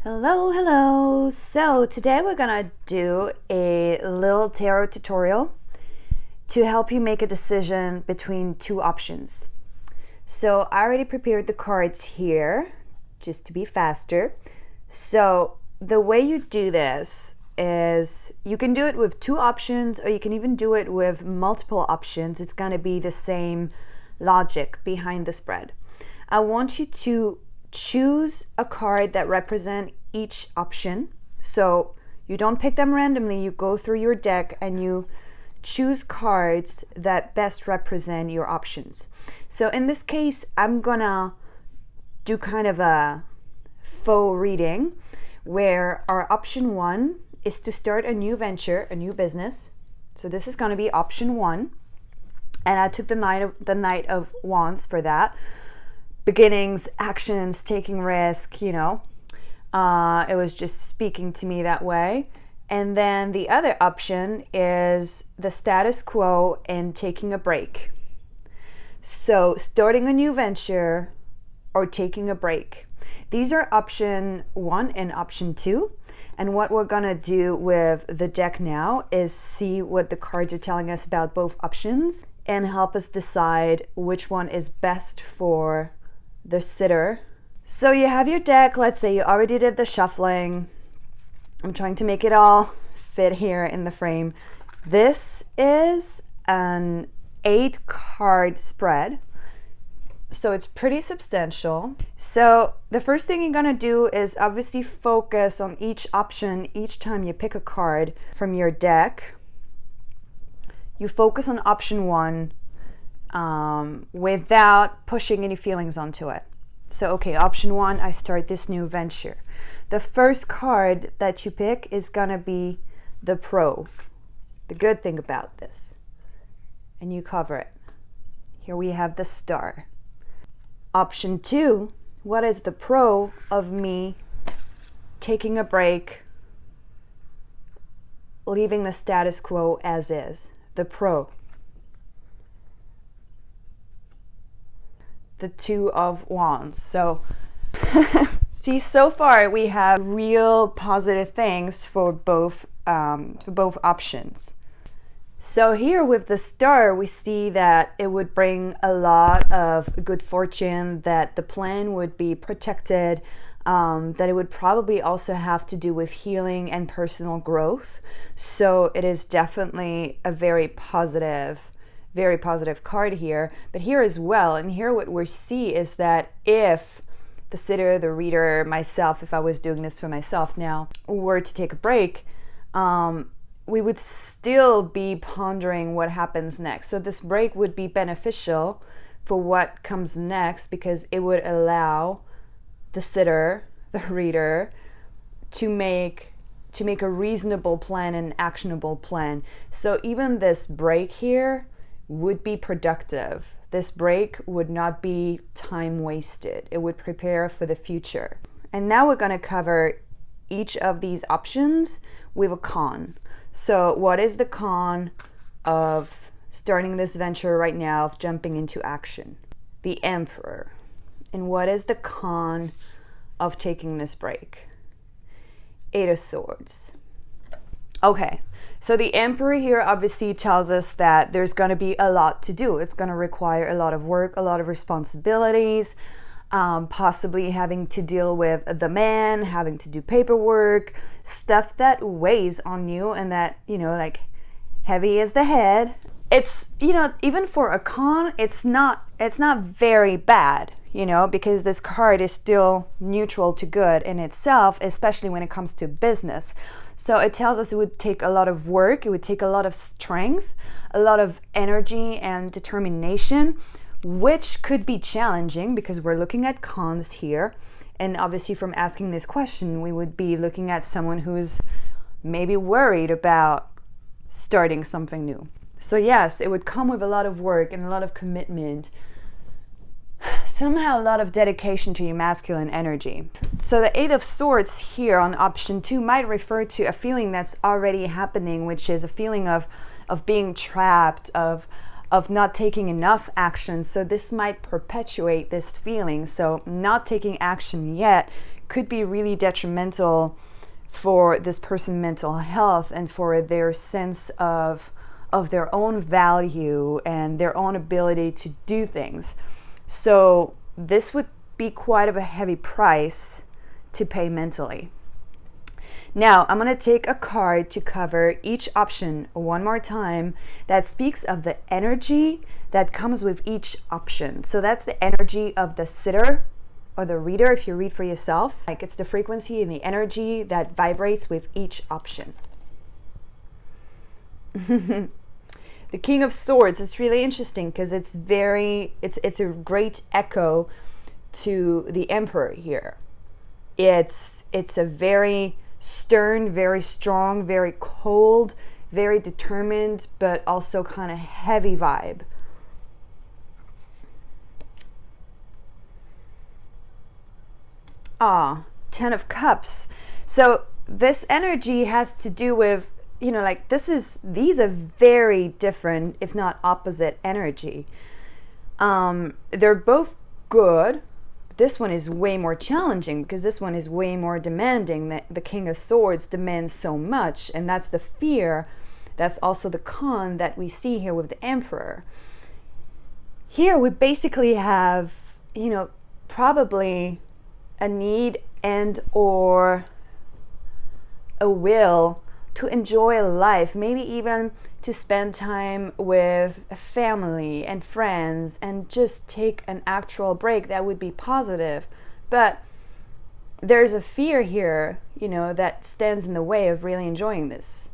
Hello. So today we're gonna do a little tarot tutorial to help you make a decision between two options. So I already prepared the cards here just to be faster. So the way you do this is you can do it with two options, or you can even do it with multiple options. It's gonna be the same logic behind the spread. I want you to choose a card that represents each option. So you don't pick them randomly, you go through your deck and you choose cards that best represent your options. So in this case, I'm gonna do kind of a faux reading where our option one is to start a new venture, a new business. So this is gonna be option one. And I took the Knight of Wands for that. Beginnings, actions, taking risk, it was just speaking to me that way. And then the other option is the status quo and taking a break. So starting a new venture or taking a break. These are option one and option two. And what we're gonna do with the deck now is see what the cards are telling us about both options and help us decide which one is best for the sitter. So you have your deck. Let's say you already did the shuffling. I'm trying to make it all fit here in the frame. This is an 8-card spread, so it's pretty substantial. So the first thing you're gonna do is obviously focus on each option. Each time you pick a card from your deck, you focus on option one without pushing any feelings onto it. So, okay, option one, I start this new venture. The first card that you pick is gonna be the pro, the good thing about this. And you cover it. Here we have the star. Option two, what is the pro of me taking a break, leaving the status quo as is? The pro. The Two of Wands. So see, so far we have real positive things for both options. So here with the star, we see that it would bring a lot of good fortune, that the plan would be protected, that it would probably also have to do with healing and personal growth. So it is definitely a very positive card here. But here as well, and here what we see is that if the sitter, the reader, myself, if I was doing this for myself now, were to take a break, we would still be pondering what happens next. So this break would be beneficial for what comes next, because it would allow the sitter, the reader, to make a reasonable plan, an actionable plan. So even this break here would be productive. This break would not be time wasted. It would prepare for the future. And now we're going to cover each of these options with a con. So what is the con of starting this venture right now, of jumping into action? The Emperor. And what is the con of taking this break? Eight of Swords. Okay, so the Emperor here obviously tells us that there's going to be a lot to do. It's going to require a lot of work, a lot of responsibilities, possibly having to deal with the man, having to do paperwork, stuff that weighs on you and that, like heavy as the head. It's, even for a con, it's not very bad, because this card is still neutral to good in itself, especially when it comes to business. So it tells us it would take a lot of work, it would take a lot of strength, a lot of energy and determination, which could be challenging because we're looking at cons here. And obviously from asking this question, we would be looking at someone who's maybe worried about starting something new. So yes, it would come with a lot of work and a lot of commitment, somehow a lot of dedication to your masculine energy. So the Eight of Swords here on option two might refer to a feeling that's already happening, which is a feeling of being trapped, of not taking enough action. So this might perpetuate this feeling. So not taking action yet could be really detrimental for this person's mental health and for their sense of their own value and their own ability to do things. So this would be quite of a heavy price to pay mentally. Now, I'm going to take a card to cover each option one more time that speaks of the energy that comes with each option. So that's the energy of the sitter or the reader if you read for yourself. Like, it's the frequency and the energy that vibrates with each option. The King of Swords, it's really interesting because it's a great echo to the Emperor here. It's a very stern, very strong, very cold, very determined, but also kind of heavy vibe. Ten of Cups. So this energy has to do with, like these are very different, if not opposite energy. They're both good. This one is way more challenging because this one is way more demanding. The King of Swords demands so much, and that's the fear. That's also the con that we see here with the Emperor. Here we basically have, probably a need and or a will to enjoy life, maybe even to spend time with family and friends and just take an actual break. That would be positive. But there's a fear here, that stands in the way of really enjoying this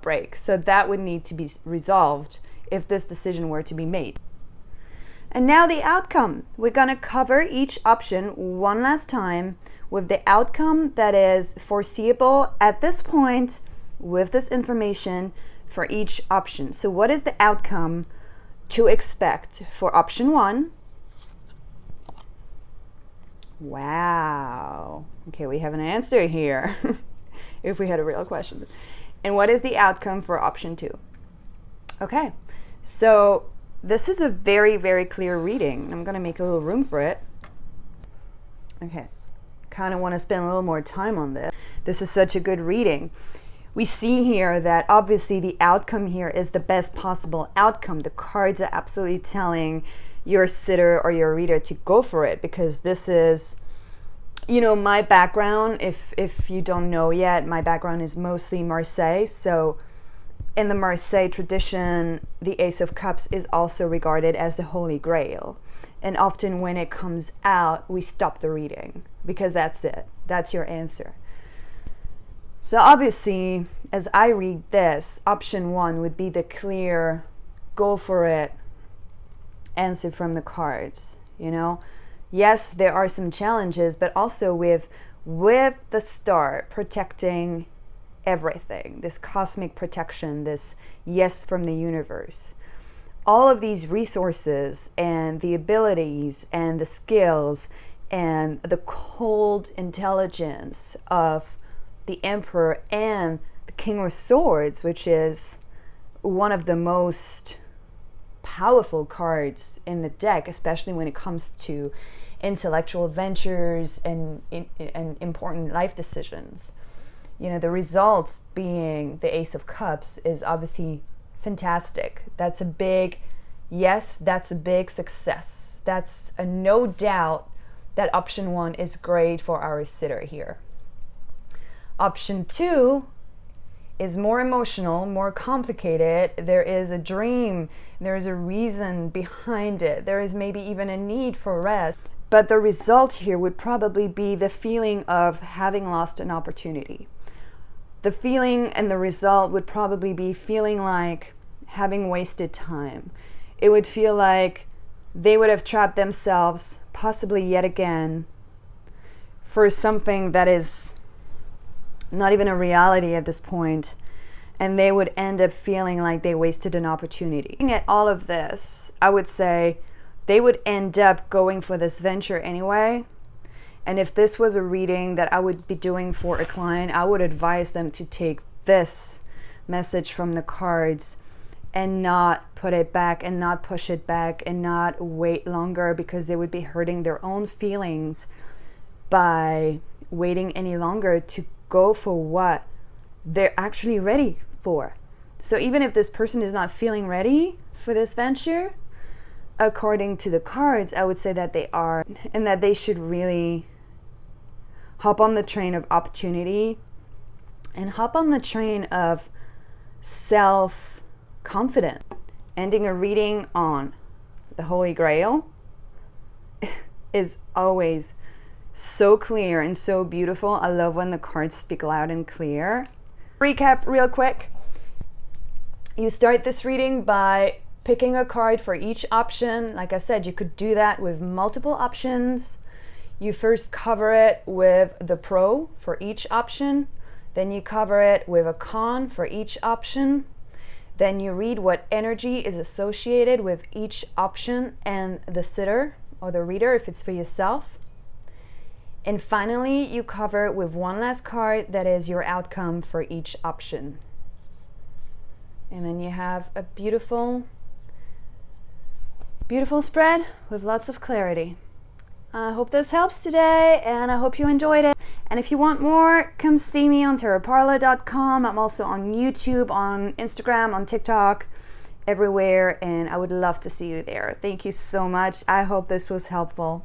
break. So that would need to be resolved if this decision were to be made. And now the outcome. We're going to cover each option one last time with the outcome that is foreseeable at this point with this information for each option. So what is the outcome to expect for option 1? Wow. Okay, we have an answer here if we had a real question. And what is the outcome for option 2? Okay, so this is a very, very clear reading. I'm going to make a little room for it. Okay, kind of want to spend a little more time on this. This is such a good reading. We see here that obviously the outcome here is the best possible outcome. The cards are absolutely telling your sitter or your reader to go for it, because this is, my background. If you don't know yet, my background is mostly Marseille. So in the Marseille tradition, the Ace of Cups is also regarded as the Holy Grail. And often when it comes out, we stop the reading because that's it. That's your answer. So obviously, as I read this, option 1 would be the clear, go for it answer from the cards. Yes, there are some challenges, but also with the star protecting everything, this cosmic protection, this yes from the universe. All of these resources and the abilities and the skills and the cold intelligence of the Emperor and the King of Swords, which is one of the most powerful cards in the deck, especially when it comes to intellectual ventures and important life decisions. The results being the Ace of Cups is obviously fantastic. That's a big yes, that's a big success. That's a no doubt that option 1 is great for our sitter here. Option 2 is more emotional, more complicated. There is a dream, there is a reason behind it, there is maybe even a need for rest. But the result here would probably be the feeling of having lost an opportunity. The feeling and the result would probably be feeling like having wasted time. It would feel like they would have trapped themselves, possibly yet again, for something that is not even a reality at this point, and they would end up feeling like they wasted an opportunity. Looking at all of this, I would say they would end up going for this venture anyway. And if this was a reading that I would be doing for a client, I would advise them to take this message from the cards and not put it back and not push it back and not wait longer, because they would be hurting their own feelings by waiting any longer to go for what they're actually ready for. So even if this person is not feeling ready for this venture, according to the cards, I would say that they are, and that they should really hop on the train of opportunity and hop on the train of self-confidence. Ending a reading on the Holy Grail is always so clear and so beautiful. I love when the cards speak loud and clear. Recap real quick. You start this reading by picking a card for each option. Like I said, you could do that with multiple options. You first cover it with the pro for each option. Then you cover it with a con for each option. Then you read what energy is associated with each option and the sitter or the reader if it's for yourself. And finally, you cover it with one last card that is your outcome for each option. And then you have a beautiful, beautiful spread with lots of clarity. I hope this helps today, and I hope you enjoyed it. And if you want more, come see me on tarotparlor.com. I'm also on YouTube, on Instagram, on TikTok, everywhere, and I would love to see you there. Thank you so much. I hope this was helpful.